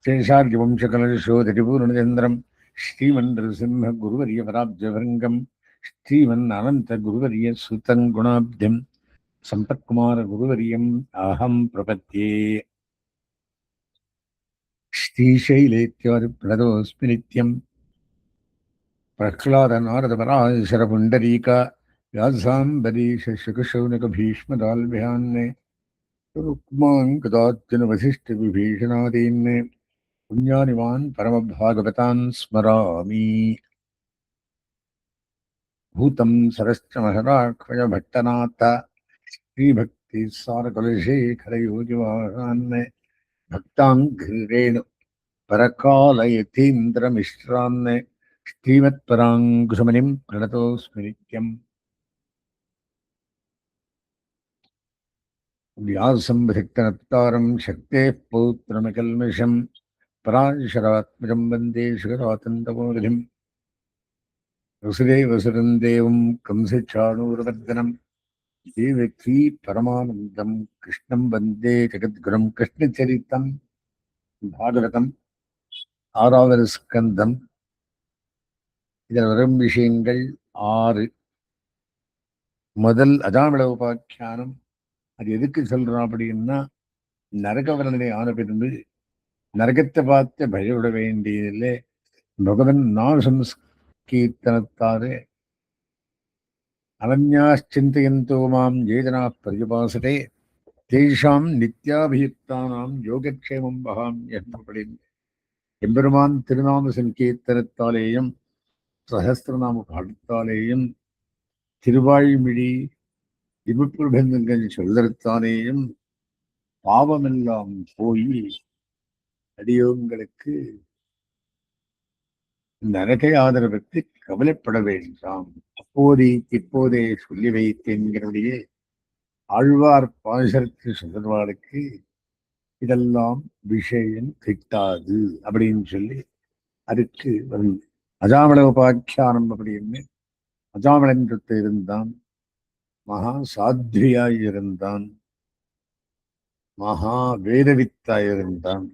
शेषार्यवंशकलशोधरिपूर्णचन्द्रं श्रीमन्नृसिंहगुरुवर्यपदाब्जभृङ्गं श्रीमन्ननन्तगुरुवर्यसुतं गुणाब्धिं सम्पत्कुमारगुरुवर्यम् अहं प्रपद्ये। श्रीशैलेत्यादिप्रणतोऽस्मि नित्यं प्रह्लादनारदपराशरपुण्डरीक व्यासाम्बरीशशुकशौनकभीष्मदाल्भ्यान्ने रुक्माङ्गदार्जुनवसिष्ठविभीषणादीन् पुण्यानिवान् परमभागवतान् स्मरामि। भूतं सरश्च महदाह्वय भट्टनाथ श्रीभक्तिसारकुलशेखरयोगिवाहान् भक्ताङ्घ्रेणु परकालयतीन्द्रमिश्रान् श्रीमत्पराङ्कुशमुनिं प्रणतोऽस्मि नित्यम्। व्यासं शक्तेः पौत्रमकल्मषं पराशरात्मजं वन्दे शिखरातन्तमोनिधिं। वसुदेवसुतं देवं कंसचाणूरमर्दनं देवकी परमानन्दं कृष्णं वन्दे जगद्गुरुं। कृष्णचरितं भागवतं ஆறாவது ஸ்கந்தம். இதில் வரும் விஷயங்கள் 6. முதல் அஜாமிள உபாக்கியானம். அது எதுக்கு சொல்றோம் அப்படின்னா, நரக வர்ணனை ஆன பிறகு நரகத்தை பார்த்து பயப்பட வேண்டியதில்லை. பகவன் நாமசம்ஸ்கீர்த்தனத்தாரே அனன்யாச்சிந்தயந்தோ மாம் ஏதனா பரிபாசதே தேஷாம் நித்யாபியுக்தானாம் யோகக்ஷேமம் பகாம் என்பபடின் எம்பெருமான் திருநாம சங்கீர்த்தனத்தாலேயும் சகஸ்திரநாம பாடத்தாலேயும் திருவாய்மிழி திபுப்பிரபந்தங்கள் சொல்தத்தாலேயும் பாவமெல்லாம் போய் அடியோங்களுக்கு நரகை ஆதரவுக்கு கவலைப்பட வேண்டாம். இப்போதே சொல்லி வைத்தேன்கிறபடியே ஆழ்வார் பாசரத்து சொல்றவாளுக்கு இதெல்லாம் விஷயம் கிட்டாது அப்படின்னு சொல்லி அதுக்கு வரும் அஜாமள உபாக்கியானம் அப்படின்னு. அஜாமளன் இருந்தான், மகா சாத்வியாயிருந்தான், மகா வேதவித்தாயிருந்தான்.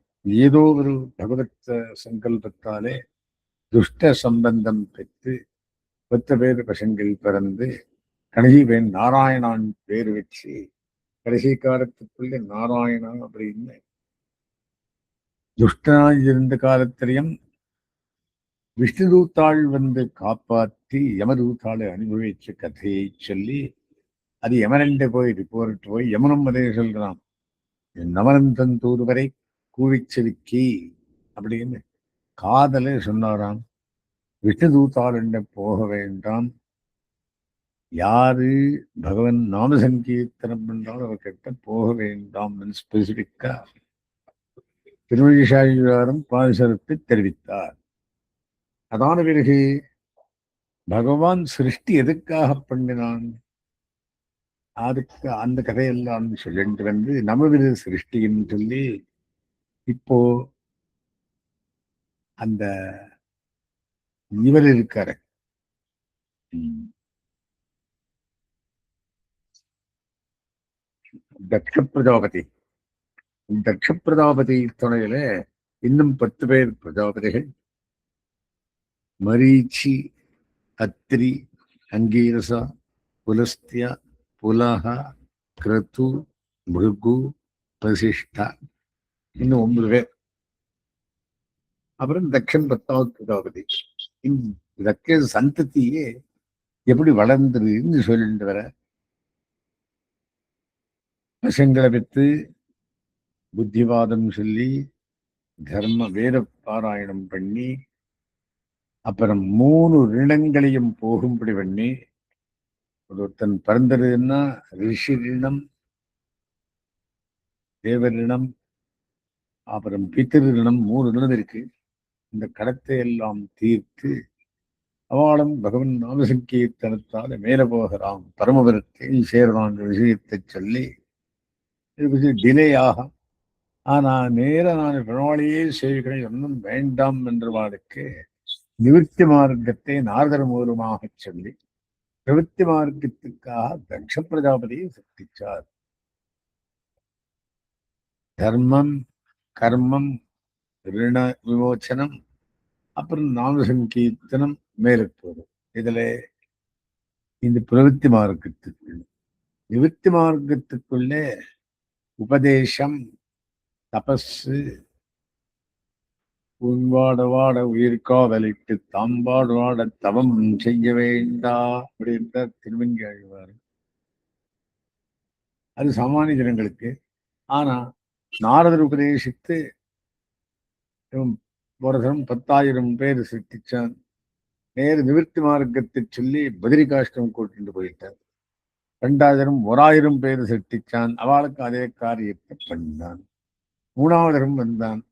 ஏதோ ஒரு பகவத் சங்கல்பத்தாலே துஷ்ட சம்பந்தம் பெற்று 10 பேர் பசங்கள் பிறந்து கடைசி பேர் நாராயணான் பேர் வச்சு கடைசி காலத்துக்குள்ள நாராயணா அப்படின்னு துஷ்டனாய் இருந்த காலத்திலையும் விஷ்ணுதூத்தாள் வந்து காப்பாற்றி யமதூத்தாளை அனுபவிச்ச கதையை சொல்லி அது யமனண்ட போய் ரிப்போர்ட் போய் யமனும் அதே சொல்றான், நவனந்தன் தூதுவரை கூவிச்செவிக்கி அப்படின்னு காதலை சொன்னாராம். விஷ்ணுதூத்தாளண்ட போக வேண்டாம், யாரு பகவன் நாம சங்கீர்த்தனம் பண்ணாலும் அவர்கிட்ட போக வேண்டாம் ஸ்பெசிபிக்கா திருமழிசாயிவாரம் பாசரத்தை தெரிவித்தார். அதான பிறகு பகவான் சிருஷ்டி எதுக்காக பண்ணினான், அதுக்கு அந்த கதையெல்லாம் சொல்லிட்டு வந்து நமது சிருஷ்டின்னு சொல்லி இப்போ அந்த இவர் இருக்காரு தக்ஷ பிரஜாபதி. தக்ஷ பிரஜாபதி துணையில இன்னும் 10 பேர் பிரஜாபதிகள், மரீச்சி, அத்ரி, அங்கீரசா, புலஸ்தியா, புலஹ, கிரது, மிருகு, வசிஷ்டா, இன்னும் 9 பேர். அப்புறம் தக்ஷன் 10வது பிரஜாபதி. தக்க சந்ததியே எப்படி வளர்ந்துருன்னு சொல்லிட்டு வர பசங்களை பெற்று புத்திவாதம் சொல்லி தர்ம வேத பாராயணம் பண்ணி அப்புறம் 3 ரிணங்களையும் போகும்படி பண்ணி ஒருத்தன் பிறந்ததுன்னா ரிஷி ரிணம், தேவரிணம், அப்புறம் பித்திரு ரிணம், 3 ரிணம் இருக்கு. இந்த கடத்தை எல்லாம் தீர்த்து அவளும் பகவன் நாமசங்கீர்த்தனத்தால் மேல போகிறான், பரமபுரத்தை சேர்றான் விஷயத்தை சொல்லி டிலே ஆகும். ஆனா நேர நான் பிறவாளியே சேவிக்கிறேன் ஒன்றும் வேண்டாம் என்றவாளுக்கு நிவர்த்தி மார்க்கத்தை நாரதர் மூலமாக சொல்லி நிவர்த்தி மார்க்கத்துக்காக தக்ஷ பிரஜாபதியை சக்திச்சார். தர்மம், கர்மம், ரிண விமோச்சனம், அப்புறம் நாம சங்கீர்த்தனம் மேலுக்கு போகும். இதுல இந்த பிரவೃತ್ತಿ மார்க்கத்துக்கு, நிவೃತ್ತಿ மார்க்கத்துக்குள்ளே உபதேசம், தபஸு, உன்வாட வாட உயிர்காவலிட்டு தாம்பாடு வாட தவம் செய்ய வேண்டா அப்படின்ற திருவங்கி ஆழ்வார். அது சாமானிய ஜனங்களுக்கு. ஆனா நாரதர் உபதேசித்து ஒரு தரம் 10,000 பேர் சிருஷ்டிச்சான். நேரு நிவೃತ್ತಿ மார்க்கத்தை சொல்லி பத்ரிகாஷ்டம் கூட்டிட்டு போயிட்டார். 2,000 1000 பேர் சிருஷ்டிச்சான். அவளுக்கு அதே காரியத்தை பண்ணான். 3வது தரம் வந்தான்.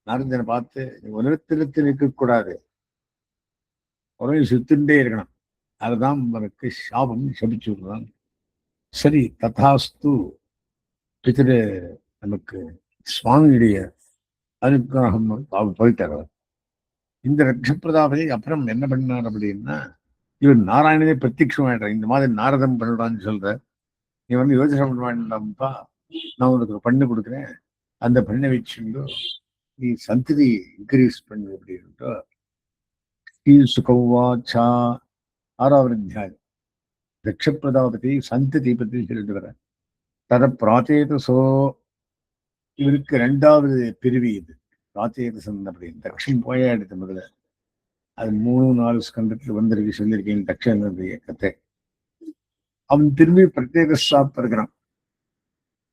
நாரதனை பார்த்து உலகத்திலிருந்து நிற்கக்கூடாது, உடனே சுத்தின்றே இருக்கணும், அதுதான் அவனுக்கு சாபம், சபிச்சு விடுறான். சரி, ததாஸ்து பிதிரு நமக்கு சுவாமியுடைய அனுகிரகம் போயிட்டார். இந்த ரட்சப்பிரதாபதி அப்புறம் என்ன பண்ணார் அப்படின்னா, இவன் நாராயணனே பிரத்யட்சமாயிட்டான். இந்த மாதிரி நாரதம் பண்ணுறான்னு சொல்ற, நீ வந்து யோசனை பண்ண வேண்டாம்ப்பா, நான் உனக்கு பண்ணி கொடுக்குறேன், அந்த பண்ணை வச்சுண்டோ நீ சந்ததி இன்க்ரீஸ் பண்ணு அப்படின்ட்டு சுகவாச்சா 6வது அத்தியாயம் தட்சப்பிரதாபதி சந்ததி பற்றி சொல்லிட்டு வர. தத பிராச்சேதசோ, இவருக்கு 2வது பிரிவு இது பிராச்சேதசன் அப்படின்னு. தக்ஷன் போயாடுது முதல்ல, அது 3-4 ஸ்கந்தத்தில் வந்திருக்கு, சொல்லியிருக்கேன் தக்ஷனுடைய கதை. அவன் திரும்பி பிரத்யேகா இருக்கிறான்.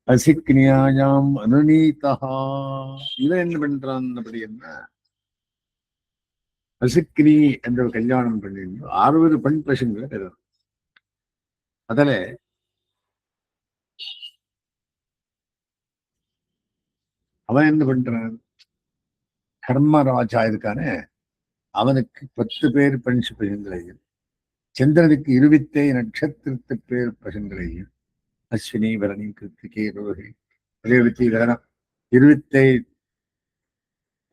அசிக்னியாயாம் அனுநீதா. இவன் என்ன பண்றான் அப்படின்னா, அசிக்னி என்ற கல்யாணம் பண்ணிட்டு 60 பெண் பசங்களை பெறுறான். அதுல அவன் என்ன பண்றான், கர்மராஜா இருக்கானே, அவனுக்கு 10 பேர் பெண் பசங்களையும், சந்திரனுக்கு 27 நட்சத்திரத்து பேர் பசங்களையும், அஸ்வினி பரணி கிருத்திகை ரோஹி ரேவதி கரணம் 27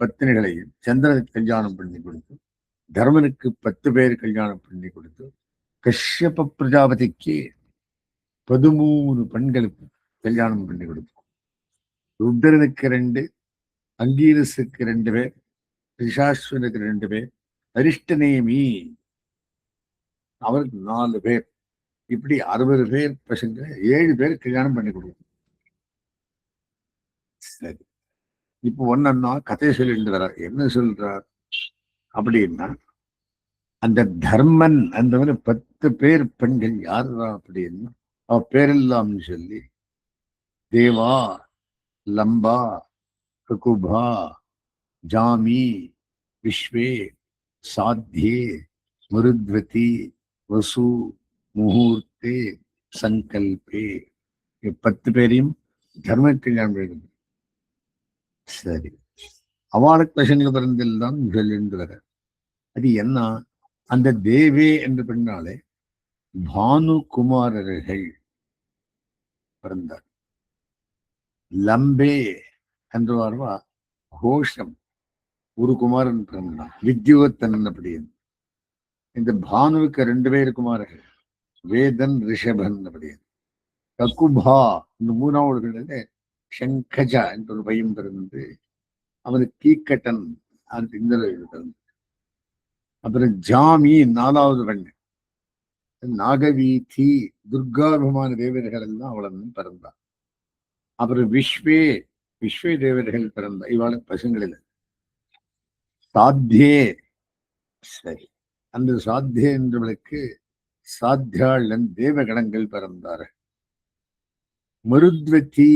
பத்தினிகளையும் சந்திரனுக்கு கல்யாணம் பண்ணி கொடுத்து, தர்மனுக்கு 10 பேர் கல்யாணம் பண்ணி கொடுத்து, கஷ்யப பிரஜாபதிக்கு 13 பெண்களுக்கு கல்யாணம் பண்ணி கொடுக்கும். ருத்ரனுக்கு 2, அங்கீரஸுக்கு 2 பேர், ரிஷாஸ்வனுக்கு 2 பேர், அரிஷ்டநேமி அவருக்கு 4 பேர், இப்படி 60 பேர் பசங்க 7 பேர் கல்யாணம் பண்ணி கொடுக்கும். சரி, இப்போ ஒன்னா கதையை சொல்லிட்டு வர்றார். என்ன சொல்றார் அப்படின்னா, அந்த தர்மன் அந்த 10 பேர் பெண்கள் யாருடா அப்படின்னு அவ பேரெல்லாம் சொல்லி, தேவா, லம்பா, ககுபா, ஜாமி, விஸ்வே, சாத்தியே, மருத்வதி, வசு, முகூர்த்தே, சங்கல்பே, 10 பேரையும் தர்ம கல்யாணம் எழுது. சரி, அவளுக்கு பசங்க பிறந்தெல்லாம் சொல்லிட்டு வர. அது என்ன, அந்த தேவே என்று பெண்ணாலே பானுகுமாரர்கள் பிறந்தார். லம்பே என்று வருவா கோஷம் ஒரு குமாரன் பிறந்தான், வித்யுவத்தன் அப்படின்னு. இந்த பானுவுக்கு 2 பேர் குமாரர்கள், வேதன், ரிஷபன் அப்படின்னு. ககுபா இந்த 3வது சங்கஜா என்ற ஒரு பையன் பிறந்து, அவனுக்கு கீக்கட்டன் அந்த இந்த பிறந்து. அப்புறம் ஜாமி 4வது பெண், நாகவீதி, துர்காபிமான தேவர்கள் எல்லாம் அவளும் பிறந்தான். அப்புறம் விஸ்வே தேவர்கள் பிறந்த, இவாளுக்கு பசங்களில் சாத்தியே. சரி, அந்த சாத்தியே என்றவளுக்கு சாத்தியாளன் தேவகணங்கள் பிறந்தார். மருத்வதி,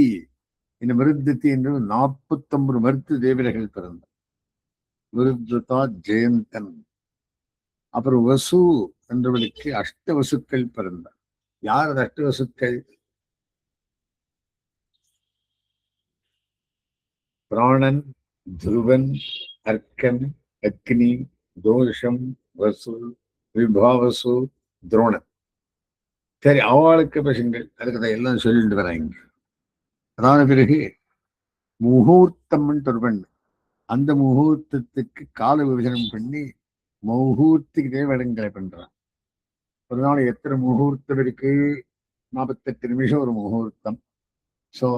இந்த மருத்வதி என்று 49 மருத்து தேவர்கள் பிறந்தார். மருத்வதா ஜெயந்தன். அப்புறம் வசு என்றவளுக்கு அஷ்டவசுக்கள் பிறந்தார். யார் அது அஷ்டவசுக்கள்? பிராணன், துருவன், அர்க்கன், அக்னி, தோஷம், வசு, விபாவசு, துரோணன். சரி, அவளுக்கு பசங்கள், அதுக்கு எல்லாம் சொல்லிட்டு வராங்க. அதான பிறகு முகூர்த்தம் ஒரு பெண், அந்த முகூர்த்தத்துக்கு கால விபஜனம் பண்ணி முகூர்த்திக்கு தேவடங்களை பண்றான். ஒரு நாள் எத்தனை முகூர்த்தம் இருக்கு? 48 நிமிஷம் ஒரு முகூர்த்தம். ஸோ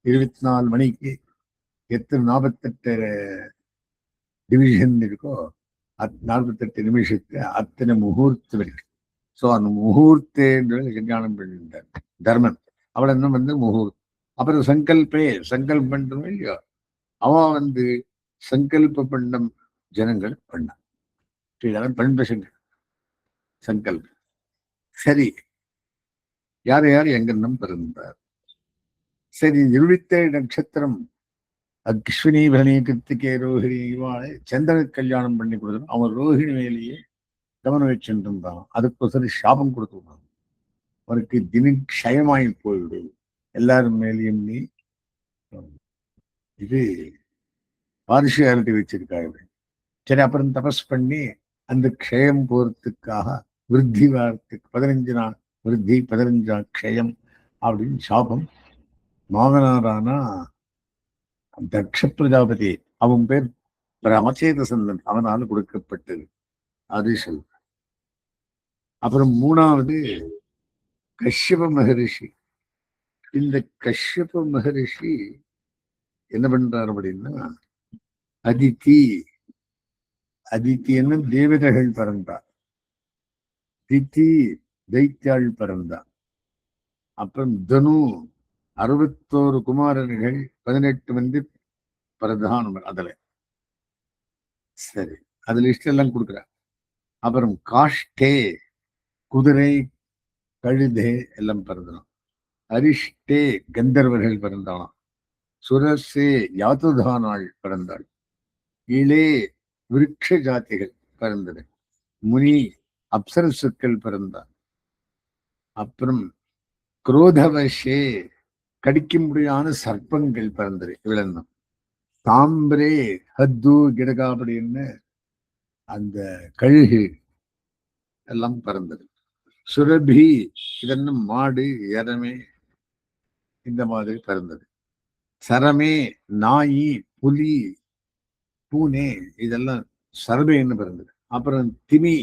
24 மணிக்கு எத்தனை 48 டிவிஷன் இருக்கோ 48 நிமிஷத்துக்கு அத்தனை முகூர்த்தம் இருக்கு. ஸோ அந்த முகூர்த்தேன்றது கல்யாணம் பண்ணிட்டார் தர்மன். அவளை என்ன முகூர்த்தம். அப்புறம் சங்கல்பம் இல்லையோ, அவன் சங்கல்ப பண்ணம் ஜனங்கள் பண்ணான். பண்பசங்க சங்கல்பம். சரி, யார் யார் எங்கன்னும் பிறந்தார். சரி, 27 நட்சத்திரம் அஸ்வினி பரணி கிருத்திகே ரோஹிணி இவாளை சந்திரனுக்கு கல்யாணம் பண்ணி கொடுத்தான். அவன் ரோஹிணி மேலேயே கவனம் வச்சுட்டு இருந்தான். அதுக்கு சாபம் கொடுத்துருந்தான். அவனுக்கு தினக்ஷயமாயி போயிடு, எல்லாரும் மேலேயும் நீ இது பார்ஷியாலிட்டி வச்சிருக்காங்க. சரி, அப்புறம் தபஸ் பண்ணி அந்த க்ஷயம் போறதுக்காக விருத்தி வாரத்துக்கு 15 நாள் விருத்தி 15 க்ஷயம் அப்படின்னு சாபம் மாமனாரானா தக்ஷ பிரஜாபதி, அவன் பேர் பிரமச்சேதசந்தன், அவனால் கொடுக்கப்பட்டது. அது சொல். அப்புறம் 3வது கஷ்யப மகரிஷி. இந்த கஷ்யப மகரிஷி என்ன பண்றாரு அப்படின்னா, அதித்தின்னு தேவதைகள் பிறந்தார், தித்தி தைத்தியாள் பிறந்தார். அப்புறம் தனு 61 குமாரர்கள், 18 பிரதானம். அதுல சரி, அது லிஸ்ட் எல்லாம் கொடுக்குறார். அப்புறம் காஷ்டே குதிரை கழுதை எல்லாம் பிறந்தனம். அரிஷ்டே கந்தர்வர்கள் பிறந்தானாம். சுரசே யாத்துதானாள் பிறந்தாள். இளே விருட்ச ஜாதிகள் பிறந்தது. முனி அப்சரசுக்கள் பிறந்தார். அப்புறம் குரோதவசே கடிக்கும்படியான சர்ப்பங்கள் பிறந்தது. இவ்வளவு தாம்பரே ஹத்து கிடகா அப்படின்னு அந்த கழுகு எல்லாம் பிறந்தது. சுரபி இதெல்லாம் மாடு எரமே இந்த மாதிரி பிறந்தது. சரமே நாயி புலி பூனே இதெல்லாம் சரபேன்னு பிறந்தது. அப்புறம் திமி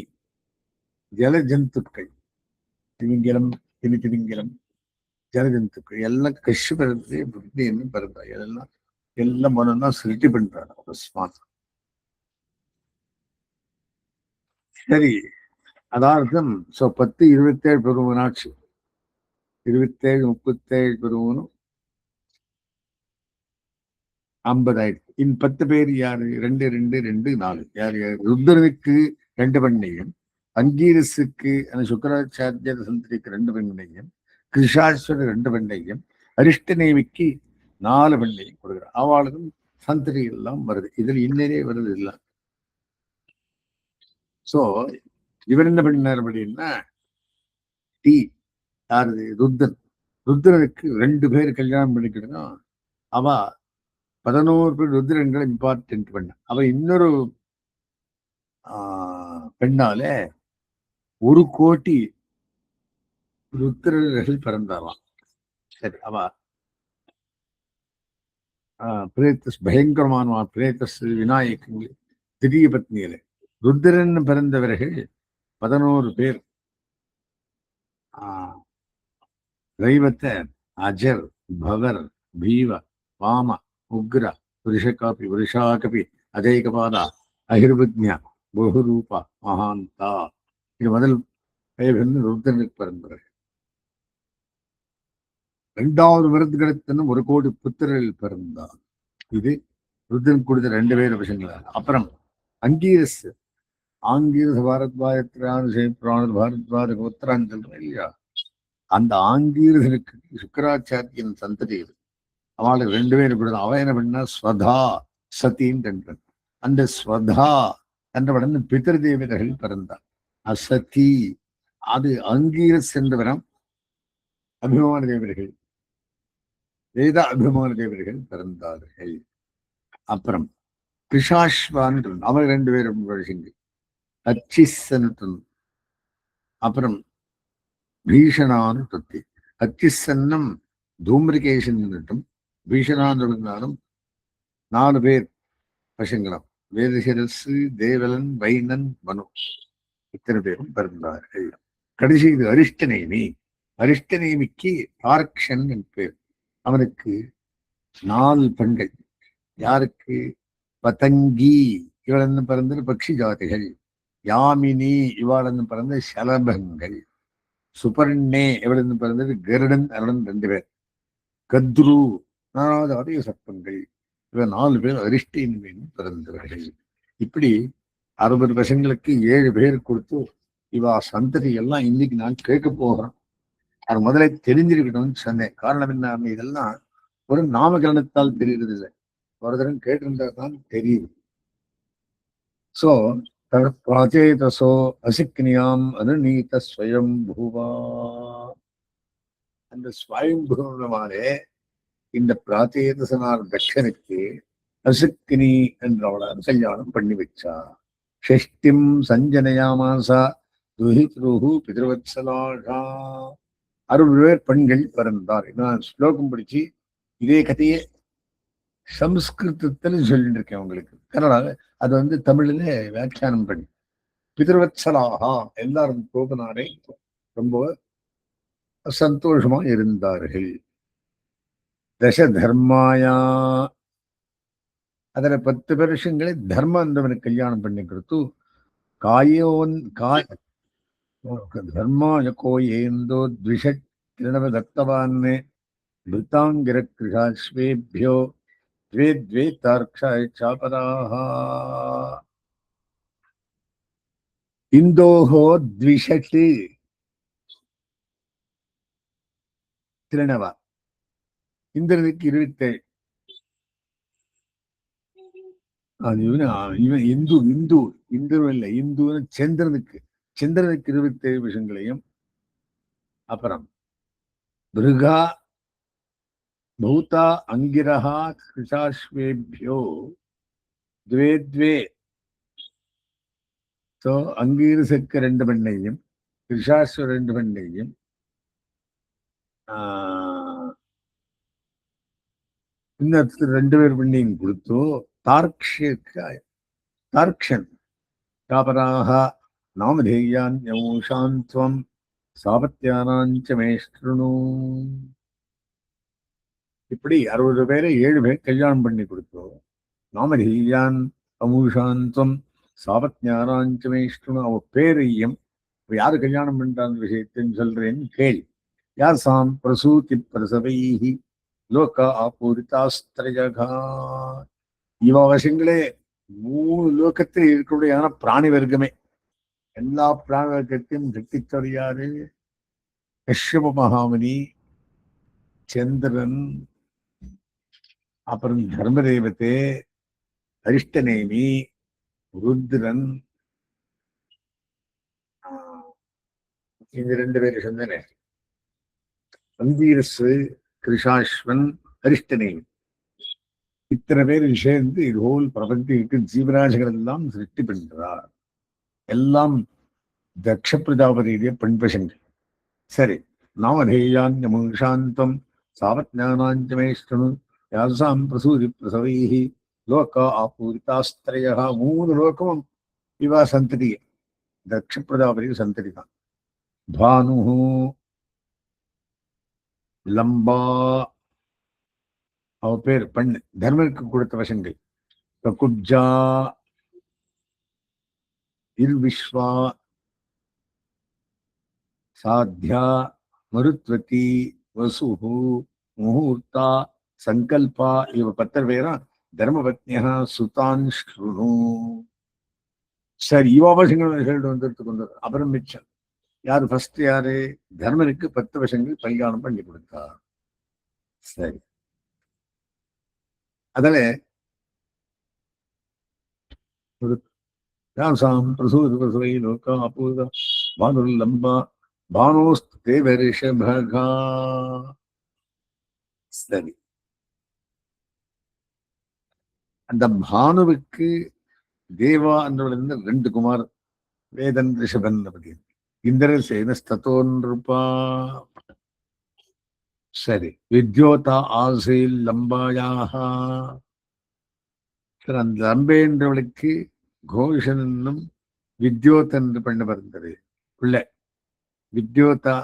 ஜல ஜந்துக்கள், திமிங்கிலம் ஜலஜந்துக்கள் எல்லாம் கஷ்டு பிறந்தது. புத்தின்னு பிறந்தா எல்லாம் மனம்னா சிருஷ்டி பண்றாங்க. சரி, அதார்த்தம் 10, 27 பெருமனாட்சி, 27, 37 பெருமனும் 50 ஆயிடுச்சு. 10 பேர் யாரு? 2, 2, 2, 4. யார் யார்? ருத்ரனுக்கு 2 பெண்ணையும், அங்கீரஸுக்கு சுக்கராச்சாரிய சந்திரிக்கு 2 பெண்ணையும், கிருஷாஸ்வரர் 2 பெண்ணையும், அரிஷ்டநேமிக்கு 4 பெண்ணையும் கொடுக்குறார். அவளுக்கும் சந்திரி எல்லாம் வருது. இதுல இன்னரே வருது இல்லை. சோ இவர் என்ன பண்ணார் அப்படின்னா, யாரு? ருத்ரனுக்கு 2 பேர் கல்யாணம் பண்ணிக்கிட்டோம். அவ 11 பேர் ருத்ரன்களை இம்பார்ட்டன்ட் பண்ண. அவ இன்னொரு பெண்ணால 1 கோடி ருத்ரர்கள் பிறந்தாராம். சரி, அவ பிரேத்தஸ் பயங்கரமான பிரேத்தஸ் விநாயகங்கள் திரிய பத்னியில ருத்ரன் பிறந்தவர்கள் 11 பேர். தெய்வத்தை அஜர், பவர், பீவ, வாம, உக்ர, புருஷாகபி, அஜய்கபாலா, அகிர்பத்யா, பகுரூபா, மகாந்தா. இது முதல் பெயர் ருத்ரனுக்கு பிறந்தவர்கள். 2வது விருதுகளுக்கு 1 கோடி புத்திரர்கள் பிறந்தார். இது ருத்ரன் கொடுத்த 2 பேர் விஷயங்கள். அப்புறம் அங்கீரஸ் பாரத்வாஜ உத்தராஞ்சல் இல்லையா, அந்த ஆங்கீரசனுக்கு சுக்கராச்சாரியன் சந்ததி இது. அவளுக்கு 2 பேர் கொடுத்த. அவ என்ன பண்ணா ஸ்வதா சத்தின்னு 2. அந்த ஸ்வதா என்றவுடன் பிதர் தேவதைகள் பிறந்தார். அசதி அது அங்கீரஸ் என்றவரம் அபிமான தேவர்கள், வேத அபிமான தேவர்கள் பிறந்தார்கள். அப்புறம் கிருஷாஸ்வான் அவர் 2 பேரும் வழிசிங்க அச்சிசன். அப்புறம் பீஷணான்னு தொத்தி. அச்சிசன்னம் தூம்ரிகேஷன் பீஷணான் 4 பேர் பசங்களாம். வேதசிரசு, தேவலன், வைனன், மனு இத்தனை பேரும் பிறந்தார்கள். கடைசி இது அரிஷ்டநேமி. அரிஷ்டநேமிக்கு தாரக்ஷன் பேர். அவனுக்கு 4 பெண்கள். யாருக்கு? பதங்கி இவளன்னு பிறந்தது பக்ஷி ஜாதிகள். யாமினி இவாளன்னு பிறந்த சலபங்கள். சுபர்ணே இவளன்னு பிறந்தது கருடன் அருடன் 2 பேர். கத்ரு 4வது அதிக சர்ப்பங்கள். இவ 4 பேர் அரிஷ்டின் பிறந்தவர்கள். இப்படி 60 பசங்களுக்கு 7 பேர் கொடுத்து இவா சந்ததி எல்லாம் இன்னைக்கு நான் கேட்க போகிறோம். அது முதல்ல தெரிஞ்சிருக்கணும்னு சொன்னேன். காரணம் என்ன? இதெல்லாம் ஒரு நாமகரணத்தால் தெரிகிறது இல்லை, ஒரு தரம் கேட்டிருந்தா தான் தெரியுது. சோ பிராச்சேதசோ அசிக்னியாம் அனுநீத ஸ்வயம் பூவா. அந்த ஸ்வயம் பூவமானே இந்த பிராச்சேதசனார் தட்சனுக்கு அசிக்னி என்ற அவளை கல்யாணம் பண்ணி வச்சா. ஷஷ்டிம் சஞ்சனயாமாசா துஹித்ருஹு பிதிருவத்சலாஷா. 60 பேர் பெண்கள் பிறந்தார். நான் ஸ்லோகம் படிச்சு இதே கதையை சம்ஸ்கிருதத்தில் சொல்லிட்டு இருக்கேன் உங்களுக்கு. கன்னடா அது தமிழில் வியாக்கியானம் பண்ணி. பிதிருவத்சலாகா எல்லாரும் கோபனாரை ரொம்ப சந்தோஷமா இருந்தார்கள். தச தர்மாயா அதுல 10 வருஷங்களே தர்ம என்றவனுக்கு கல்யாணம் பண்ணி கொடுத்து காயோன் காய் தர்மாய கோயேந்தோ த்விஷட் கிரணவ தத்தவான் மிருதாங்கிர கிருஷாஸ்வேபியோ द्वे द्वे तार्क्षाय चापराः इन्दोः द्विषट् திருணவா. இந்திரனுக்கு 27. அது இவன் இந்து இந்து இந்து இல்லை, இந்துன்னு சந்திரனுக்கு 27 விஷயங்களையும். அப்புறம் பிருகா பூதா அங்கிரஹா கிருஷாஸ்வேபியோ द्वे द्वे. ஸோ அங்கீரசுக்கு 2 பெண்ணையும் கிருஷாஸ்வ 2 பெண்ணையும் இன்னொரு 2 பேர் பெண்ணையும் கொடுத்து தார்க்ஷன் தாபராக நாமதேயான்யௌஷாந்த்வம் சாபத்யானாஞ்ச மேஷ்ருணு. இப்படி 60 பேரை 7 பேர் கல்யாணம் பண்ணி கொடுத்தோம். நாமதேயான் அமூஷாந்தம் சாபத்யானாஞ்ச மேஷ்ருணு. அவ பேரையும் யாரு கல்யாணம் பண்றாங்க விஷயத்தையும் சொல்றேன்னு கேள்வி. யார் சாம் பிரசூதி பிரசவைஹி லோக ஆபூரிதாஸ்திரஜகா. இவ வசங்களே 3 லோகத்தில் இருக்கக்கூடிய பிராணி வர்க்கமே. எல்லா பிராணி வர்க்கத்தையும் வெட்டித்தவர் யாரு? கஷ்யப மகாமுனி, சந்திரன், அப்புறம் தர்மதேவதே, அரிஷ்டநேமி, ருத்ரன். இந்த 2 பேர் சொன்னேன். அங்கீரசு, கிருஷாஸ்வன், அரிஷ்டநேமி. இத்தனை பேர் சேர்ந்து இது ஹோல் பிரபஞ்சத்துக்கு ஜீவராசிகள் எல்லாம் சிருஷ்டி பண்றார். எல்லாம் தக்ஷ பிரஜாபதியுடைய பெண் பசங்கள். சரி. நாமதேயான்யமுஷாந்தம் சாவத்ஞானாஞ்சமேஷ்டனு யாசாம் பிரசூதி பிரசவைஹி லோக ஆபூரிதாஸ்திரயா. 3 லோகமும் இவா சந்ததி, தக்ஷ பிரஜாபதி சந்ததி தான். பானு லம்பா அவ பேர் பெண், தர்மருக்கு கொடுத்த வசங்கள். ககுப்ஜா, இல்விஸ்வா, சாத்யா, மருத்வதி, வசுஹு, முகூர்த்தா, சங்கல்பா. இவ 10 பேரா தர்மபத்னியா சுதான் ஸ்ருணு. சரி, இவா வசங்கள் வந்துட்டு அப்புறம் மிச்சம் யாரு? ஃபர்ஸ்ட் யாரு? தர்மனுக்கு 10 வருஷங்கள் கல்யாணம் பண்ணி கொடுத்தார். சரி, அதில் பிரசூதி பிரசவை லோகா அபூர்வ பானுர்லம்பா பானோஸ்தே வருஷபகா. சரி, அந்த பானுவுக்கு தேவா என்றவளிருந்து 2 குமார், வேதன் ரிஷபன். இந்திரசேனஸ்தோன்ருப்பா. சரி, வித்யோதா ஆசையில் லம்பாயாக. அந்த லம்பே என்றவளுக்கு கோஷன் என்னும் வித்யோத் என்று பண்ண பிறந்தது பிள்ளை. வித்யோதா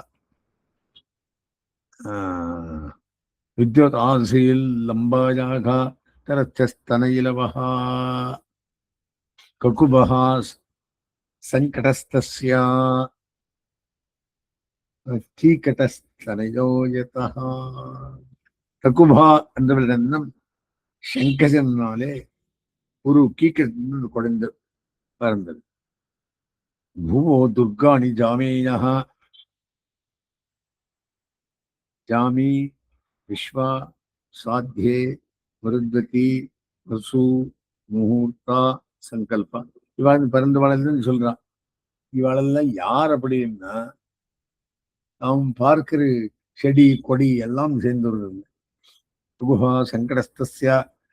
வித்யோத் ஆசையில் லம்பாயாக உத்தரஸ்தனயிலவஹா ககுபஹா சங்கடஸ்தஸ்யா கீகடஸ்தனயோயதஹ. ககுபா என்றவள் எண்ணம் ശങ്കരനാലെ ഒരു കീക്കറ്റിൽ കുഴந்து പരന്നത്. ഭൂമോ ദുർഗാണി ജാമേനഃ ജാമി വിശ്വ സാധ്യേ மருத்வதி வசு முகூர்த்தா சங்கல்பா இவாள் பிறந்து வளர்ந்துன்னு சொல்றான். இவாளெல்லாம் யார் அப்படின்னா அவன் பார்க்கிற செடி கொடி எல்லாம் சேர்ந்து வருது. சுகுஹா சங்கடஸ்தஸ்ய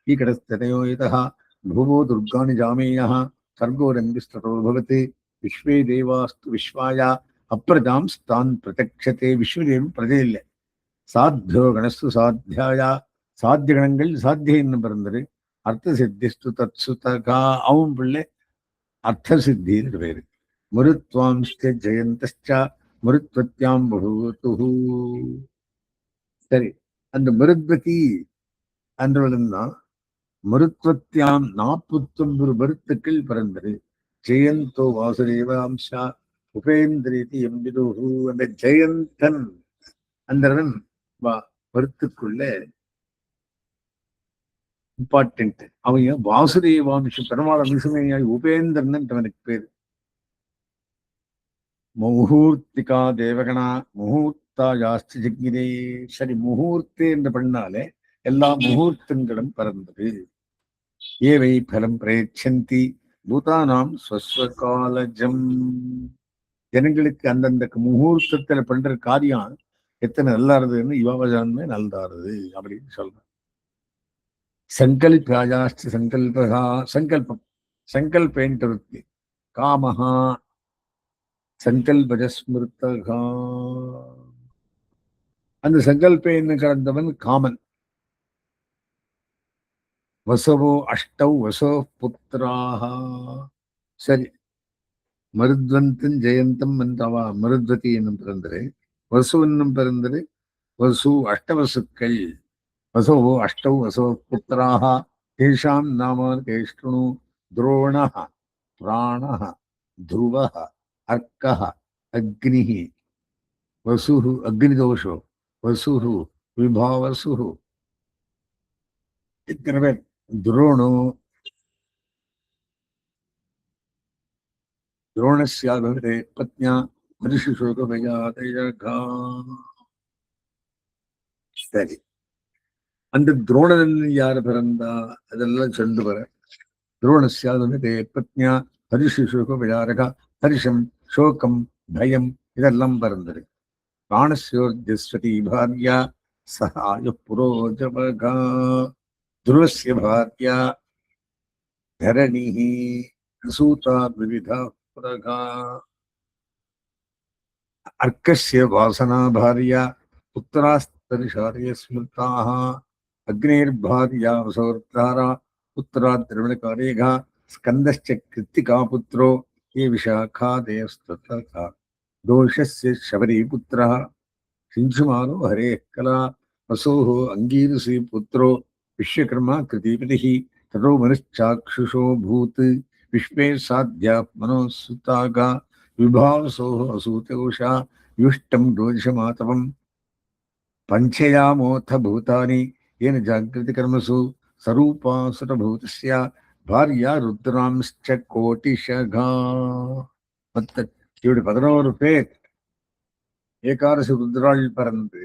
ஈகடஸ்தனயோயதः भूमो दुर्गाणि जामेयः सर्गो रङ्गिस्ततो भवति विश्वे देवास्तु विश्वाय अप्रजां स्तान् प्रत्यक्षते. விஸ்வதேவன் பிரஜை இல்லை. சாத்தியோ கணஸ்து சாத்தியாய சாத்தியகணங்கள் சாத்திய என்ன பிறந்தது. அர்த்த சித்திஸ்து தத் சுதகா அவன் பிள்ளை அர்த்த சித்தின்னு பேரு. மருத்வாம்ஸ்ட ஜெயந்தஸ்ச மருத்வத்யாம் பகவது. சரி, அந்த மருத்வதி அன்றவள்தான் மருத்துவத்தியாம் 49 மருத்துக்கள் பிறந்தது. ஜெயந்தோ வாசுதேவ அம்சா உபேந்திரீதி எம்பிதுஹு. அந்த ஜெயந்தன் அந்தவன் மருத்துக்குள்ள இம்பார்ட்டன்ட். அவங்க வாசுதேவாம்சம் பெருமாள் அம்சமேயாய் உபேந்திரன் அவனுக்கு பேரு. முகூர்த்திகா தேவகணா முகூர்த்தா ஜாஸ்தி ஜிக்னிரே. சரி, முகூர்த்தே என்று பண்ணாலே எல்லா முகூர்த்தங்களும் பிறந்தது. ஏவை பலம் பிரேட்சந்தி பூதானாம் ஸ்வஸ்வகாலஜம். ஜனங்களுக்கு அந்தந்த முகூர்த்தத்துல பண்ற காரியம் எத்தனை நல்லா இருந்ததுன்னு யுவாவஜான்மே நல்லா இருந்தது அப்படின்னு சொல்றான். சங்கல்பாயாஸ்தி சங்கல்பகா. சங்கல்பம் சங்கல்பேன்ட்டு காமஹா சங்கல்பஜஸ்மிருத்தகா. அந்த சங்கல்பேன்னு கடந்தவன் காமன். வசவோ அஷ்டௌ வசோ புத்திராக. சரி, மருத்வந்தன் ஜெயந்தம் என்றவா மருத்வதி என்னும் பிறந்தது. வசு என்னும் பிறந்தது. வசு அஷ்டவசுக்கள். வசவோ அஷ்டௌ வசோ புத்திராக. தேஷாம் நாமான் கேஷ்ணு துரோணः பிராணः த்ருவः அர்க்கः அக்னிः வசுः அக்னிதோஷோ வசுः விபாவசுः. இத்தனை பேர். துரோணோ துரோணஸ்யாபவதே பத்னியா மரிஷிசோகமயாதயகா. சரி, அந்த துரோணன் யார் பிறந்தா அதெல்லாம் சென்று வர. துரோணஸ்யாபவதே பத்னியா ஹரிஷிசோகமயாரகா. ஹரிஷம் சோகம் பயம் இதெல்லாம் பிறந்தது. பிராணஸ்யோர்ஜஸ்வதி பாரியா சகாய புரோஜபகா. துருவஸ்ய பாரியா தரணிஹி சூதா விவிதா புரகா. அர்க்கஸ்ய வாசனா பாரியா உத்தராஸ்தரிஷாரிய ஸ்மிருதாः. அக்னேர்பாரியா வசோர்த்தாரா உத்தரா திரவிணகாரேகா. ஸ்கந்தஸ்ச கிருத்திகா புத்ரோ ये विशाखादयस्तथा. दोषस्य शबरीपुत्रः सिंशुमानो हरेः कला. वसोः अङ्गीरसी पुत्रो विश्वकर्मा कृतिपतिः. ततो मनुश्चाक्षुषो भूत् विश्वे साध्या मनोसुतागा. विभावसोः असूतोषा युष्टं दोषमातवं. पञ्चयामोऽथ भूतानि येन जागृतिकर्मसु स्वरूपासुरभूतस्य भार्या रुद्रांश्च कोटिशगा. இப்படி 11 பேர் ஏகாதசி ருத்ராள் பறந்து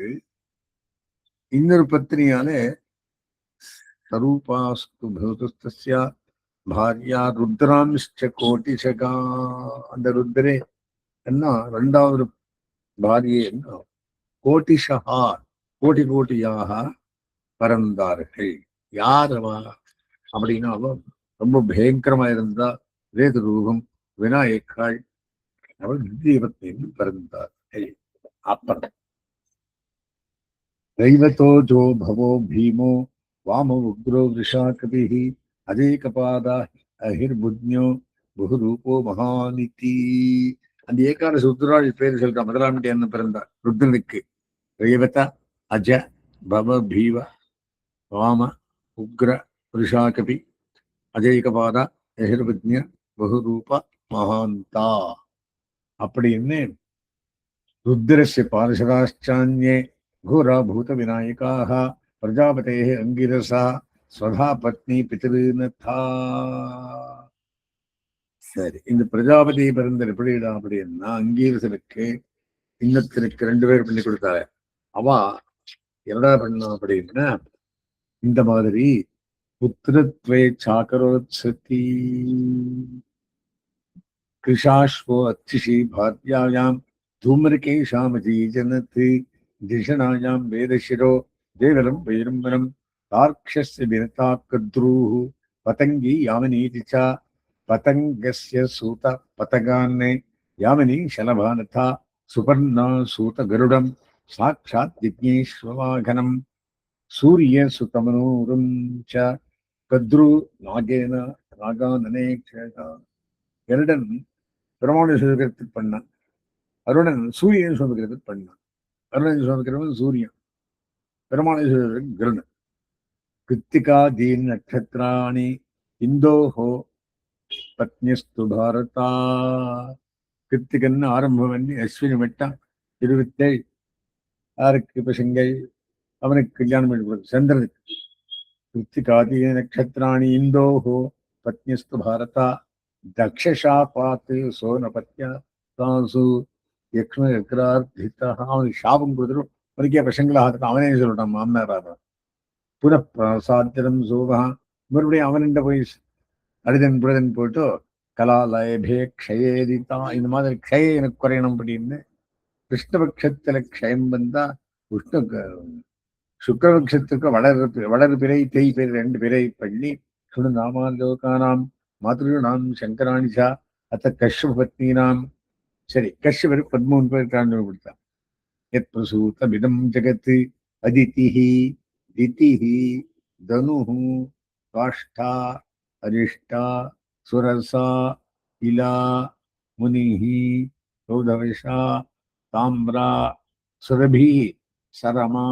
இன்னொரு பத்னியாலே சரூபாஸ்து பூதஸ்தஸ்ய பாரியா ருத்ராம்ஸ்ச கோட்டிசகா. அந்த ருத்ரே என்ன இரண்டாவது பாரியே என்ன கோட்டிஷகா கோட்டி கோட்டியாக பறந்தார்கள். யார் அவ அப்படின்னா அவ ரொம்ப பயங்கரமா இருந்தா. வேத ரூபம் விநாயக்காள். அவள் தீபத்தின் பிறந்தார்கள். அப்புறம் தைவதோஜோ பவோ பீமோ வாம உக்ரோ விஷாகபிஹி அதேகபாதா அஹிர்புத்யோ பகுரூபோ மகாநிதி. அந்த ஏகாதசி ருத்ராள் பேர் சொல்ற முதலாம் என்ன பிறந்தார் ருத்ரனுக்கு. தைவத அஜ பவ பீவ வாம உக்ர புருஷாகபி அஜைகபாத யகிர்விஜ்ஞ பகுரூப மகாந்தா அப்படின்னு ருத்ரஸ்ய பார்ஷதாச்சான்யே घोराभूत विनायकाः प्रजापतेः अंगिरसा स्वधा पत्नी पितृनथा. சரி, இந்த பிரஜாபதி பிறந்த எப்படிடா அப்படின்னா அங்கீரசனுக்கு இன்னத்திற்கு 2 பேர் பண்ணி கொடுத்தாரு. அவா என்னடா பண்ணா அப்படின்னா இந்த மாதிரி புத்திரத்வே சாக்கரோத்சதி கிருஷாஸ்வோ அத்திஷி பாத்யாயாம் धूम्रकेशामजीजनत् दिशनायां वेदशिरो देवलं वैरम्बरं राक्षस्य विरताकद्रूः पतंगी यामिनीति च पतंगस्य सूत पतगान्ने यामिनी शलभानथा सुपर्णा सूत गरुडं साक्षात् यज्ञेश्ववाहनं सूर्यसुतमनूरुं च कद्रू नागेन नागानने क्षयता. गरुडन பெருமாளுடைய சுதந்திரத்தை பண்ணான். அருணன் சூரியன் சுதந்திரத்தை பண்ணான். அருணன் சுதந்திரம் சூரியன், பெருமாளை கருணன். கிருத்திகா தீன் நட்சத்திராணி இந்தோஹோ பத்னிஸ்து பாரதா. கிருத்திகன்னு ஆரம்பம் பண்ணி அஸ்வினி மெட்டான் 27 யாருக்கு பசங்கள் அவனுக்கு கல்யாணம் பண்ணி கொடுக்கும் சந்திரனுக்கு. கிருத்திகாதீன நட்சத்திராணி இந்தோஹோ பத்னிஸ்து பாரதா தக்ஷா பாத்து சோனபத்யா தாசு யக்ஷ்மக்ரார்த்திதா. அவனுக்கு சாபம் கொடுத்துரும். அவனுக்கே பசங்களாக அவனே சொல்லிட்டான் மாமனாராக. புனப்பிரசாத்திரம் சோபா. மறுபடியும் அவன்கிட்ட போய் அரிதன் புரதன் போட்டு கலாலயபே க்ஷயேதிதா. இந்த மாதிரி க்ஷய எனக்கு குறையணும் அப்படின்னு கிருஷ்ணபக்ஷத்துல க்ஷயம் வந்தா விஷ்ணு சுக்ரபக்ஷத்துக்கு வளர் பிறை தேய் பிறை 2 பிறை பண்ணி சுடு நாமாலோகானாம் மாத்ருணாம் சங்கராணிஷா அத்த கஷ்யப பத்னீனாம். சரி, கஷ்யபருக்கு 13 பேர் காரணம் கொடுத்தான். எத் பிரசூதமிதம் ஜகத் அதிதிஹி திதிஹி தனுஹு காஷ்டா அரிஷ்டா சுரசா இலா முனிஹி ரௌதவஷா தாம்ரா சுரபி சரமா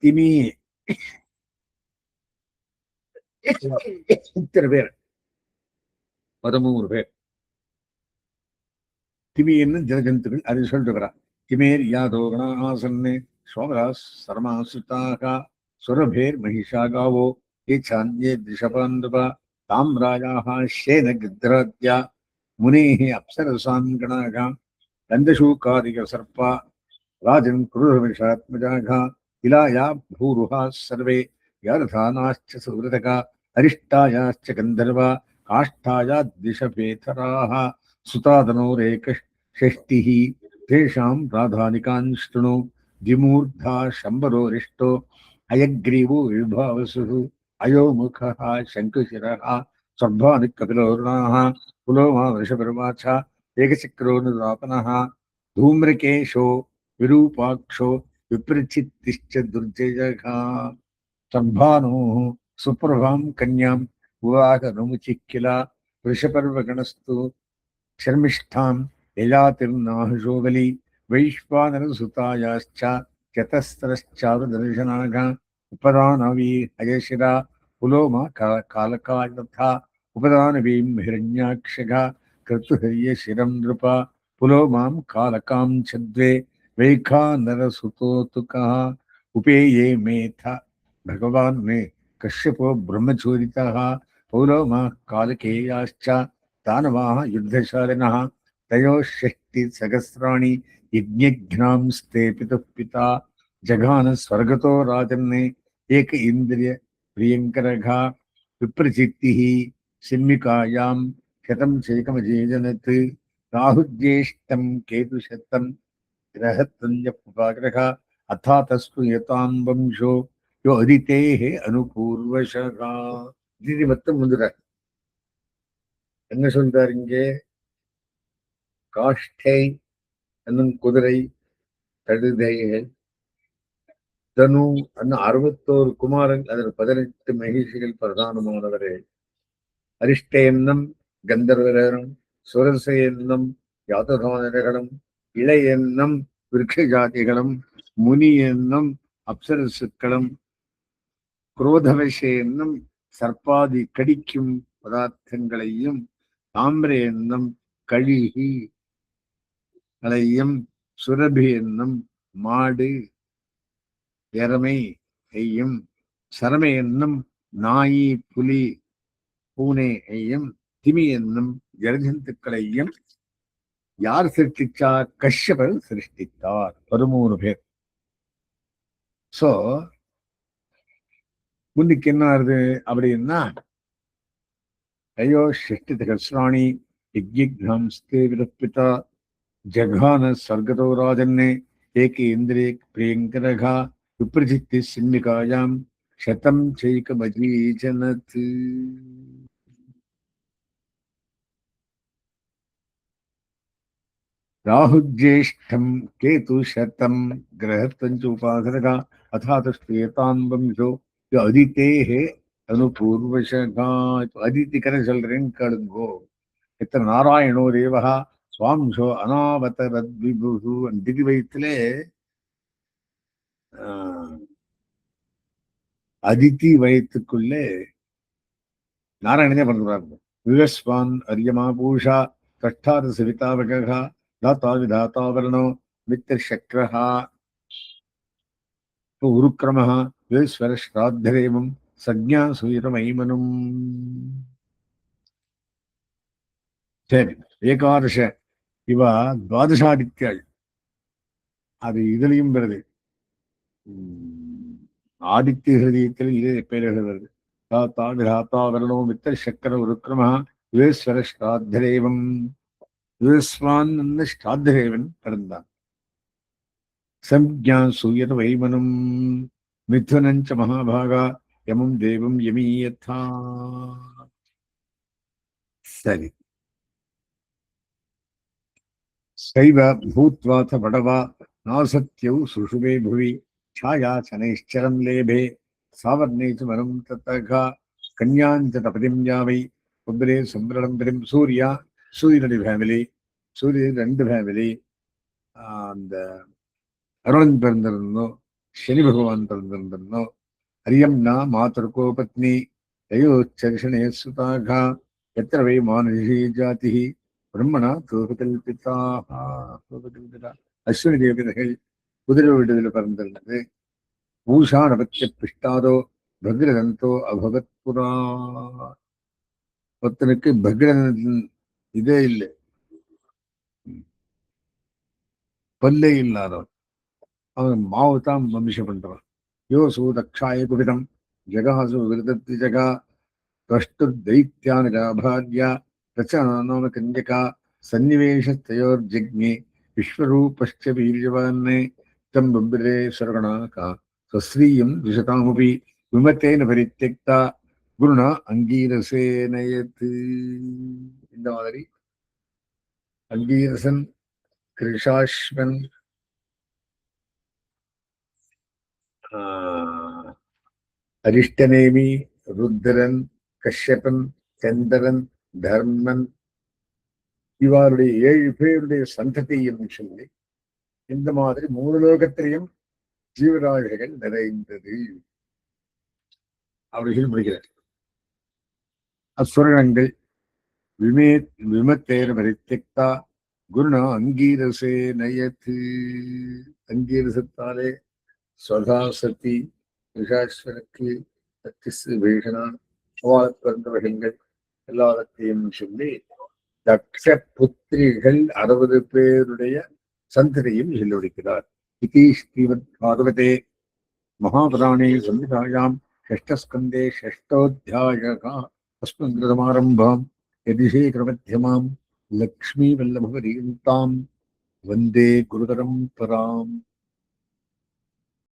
திமி. இத்தனை பேர் 13 பேர். திமின்னு ஜனஜந்துகள் அதை சொல்லிட்டுக்கிறான். திமேர் யாதோகணா ஆசன்னு சோமரா சரமாசுதாக சுரபேர் மகிஷா காவோ ये चान्ये दिशपान्दवा ताम्रायाः शेन गद्राद्या मुनेः अप्सरसां गणाः गन्धशूकादिकसर्पा राजन् क्रूरविषात्मजाः इलाया भूरुहा सर्वे यारधानाश्च सुवृतका अरिष्टायाश्च गन्धर्वा काष्ठाया दिशपेतराः सुतादनोरेकषष्टिः तेषां राधानिकान् शृणु द्विमूर्धा शम्बरोरिष्टो अयग्रीवो विभावसुः अयोमुखः शङ्कुशिरः स्वर्भानुकपिलोरुणाः पुलोमा वृषपर्वाच एकचक्रोनुदापनः धूम्रकेशो विरूपाक्षो विप्रचित्तिश्च दुर्जयः स्वर्भानुः सुप्रभां कन्यां विवाहनमुचिः किल वृषपर्वगणस्तु शर्मिष्ठां ययातिर्नाहशोबली वैश्वानरसुतायाश्च चतस्रश्चारुदर्शनाः उपदानवी हयशिरा पुलोमा कालकालथा उपदानवीं हिरण्याक्षगा कर्तुहर्यशिरं नृपा पुलोमां कालकां छद्वे वैखानरसुतोतुकः उपेये मेथ भगवान् मे कश्यपो ब्रह्मचोरितः पुलोमा कालकेयाश्च दानवाः युद्धशालिनः तयोः 60 सहस्राणि यज्ञघ्नांस्ते पितुः पिता जघान स्वर्गतो राजन्ने एक इंद्रिय प्रियंकरघ विप्रचित्तिः सिम्मिकायां शतं चैकमजेजनत् राहुज्येष्ठं केतुशतं ग्रहतन्यपुपाग्रह अथा तस्तु यतां वंशो यो अदितेः अनुपूर्वशः. இது மொத்தம் முந்திர என்ன சொல்றாரு இங்கே? காஷ்டை என்னும் குதிரை, கழுதைகள், தனு அன்னு 61 குமாரன், அதில் 18 மகிழ்ச்சிகள் பிரதானமானவர்கள். அரிஷ்ட என்னும் கந்தர்வரும், சுரச என்னும் யாதகானர்களும், இளை என்னும் விருட்ச ஜாதிகளும், முனி என்னும் அப்சரசுக்களும், குரோதவச என்னும் சர்ப்பாதி கடிக்கும் பதார்த்தங்களையும் தாமிர என்னும் கழுகி களையும் சுரபி என்னும் மாடு எருமை ஐயும் சரமை என்னும் நாயி புலி பூனை ஐயும் திமி என்னும் ஜலஜந்துக்களையும் யார் சிருஷ்டிச்சார்? கஷ்யபர் சிருஷ்டித்தார். 13 பேர். சோ முன்னுக்கு என்ன ஆறுது அப்படின்னா, ஐயோ சிருஷ்டித கஸ்ராணி யஜ்ஞாம்ஸ்தே விரப்பிதா ஜகான ஸ்வர்கதோ ராஜன்னே ஏகே இந்திரே பிரியங்கரகா விப்ரஜித்தி சிம்மிகாயாம் சதம் சைகமஜீஜனத். ராகுஜேஷ்டம் கேது சதம் கிரகத்வஞ்ச உபாசனகா அதாதஸ்தேதான் வம்சோ அதித்தேஹே அனுபூர்வசகா. அதித்திக்கரை சொல்றேன்னு கேளுங்கோ. இத்தனை நாராயணோ தேவகா சுவாம்சோ அனாவதரத் விபுகு. திதி வயிற்றிலே அதித்தி வயத்துக்குள்ளே நாராயணனே பண்றாங்க. விவஸ்வான் அரியமா பூஷா கஷ்டாத சிவிதாவகா தாத்தா விதாத்தாவரணோ மித்திரசக்ரஹா உருக்கிரமஹ ஈஸ்வர ஸ்ராத்தரேவம் சஜ்ஞா சூரமைமனும். சரி, ஏகாதச இவ துவாதசாதித்யாள். அது இதுலயும் வருது, ஆதித்ய ஹிருதயத்தில் இது பெயர்கள் வருது. தாத்தா விதாத்தா வரணோ மித்திர சக்கர உருக்கிரமஹ ஈஸ்வர ஸ்ராத்தரேவம். ஈஸ்வான் ஸ்ராத்தரேவன் பிறந்தான். சம்ஞா சூயத வைமனும் மிதுனஞ்ச மகாபாகா யமம் தேவம் யமீயதா. சரி, சைவ பூத்வாத படவா நாசத்யௌ சுஷுவே புவி ಛಾಯಾ ಶನೈಶ್ಚರಂ ಲೇಭೆ ಸಾವರ್ಣೇಚು ಮರಂ ತತಃ கன்யாஞ்ச தபதிம் யாவை ஒவ்வொரே சுந்தரம் பெரும் சூர்யா. சூரியனுடைய ஃபேமிலி, சூரியன் 2 ஃபேமிலி. அந்த அருணன் பிறந்திருந்தோம், சனி பகவான் பிறந்திருந்தோம். ஹரியம்னா மாதர்கோ பத்னி தயோச்சரிஷணே சுதாக எத்திர வை மானுஷி ஜாதி பிரம்மணா தோகல்பிதா. அஸ்வினி தேவதைகள் குதிரை வீடுகளில் பிறந்திருந்தது. பூஷா நபத்திய பிஷ்டாதோ பக்ரதந்தோ அபகத் புரா. ஒருத்தனுக்கு பக்ரதன் இதே இல்லை, பல்லே இல்லாதவன். அவன் மாவுதான் வம்சம் பண்றான். யோசு தக்ஷாய குபிதம் ஜகாசு விருதத்தி ஜகா கஷ்டு தைத்யானுஜாபார்யா ரச்சனாம கன்யகா சன்னிவேஷத்தயோர்ஜக்ஞே விஸ்வரூபஸ்ய வீரியவான்னே தம் பம்பிரே சரவணாகா ஸ்வஸ்ரீயம் விஷதாமபி விமத்தேன பரித்யக்தா குருணா அங்கீரசேனயத்து. இந்த மாதிரி அங்கீரசன், கிருஷாஸ்வன், அரிஷ்டநேமி, ருத்ரன், கஷ்யபன், சந்திரன், தர்மன் இவருடைய 7 பேருடைய சந்ததியும் சொல்லி இந்த மாதிரி 3 லோகத்திலையும் ஜீவராசிகள் நிறைந்தது அவர்கள் முடிகிறார். அசுரணங்கள் விமத்தேர பரித்யக்தா குருணா அங்கீரசே நயத்து. அங்கீரசத்தாலே ஸ்வதா சதி ரிஷாஸ்வனுக்கு பீஷணா அவள பிறந்தவர்கள் எல்லாத்தையும் சொல்லி தக்ஷ புத்திரிகள் 60 பேருடைய சந்ததியும் சொல்லி முடிக்கிறார். இதி ஸ்ரீமத் பாகவதே மகாபுராணே சம்ஹிதாயாம் ஷஷ்டஸ்கந்தே ஷஷ்டோத்தியாயः அஸ்மின் கிருதமாரம்பாம் யதிசேகரமத்யமாம் லக்ஷ்மீவல்லபபரியந்தாம் வந்தே குருதரம் பராம்.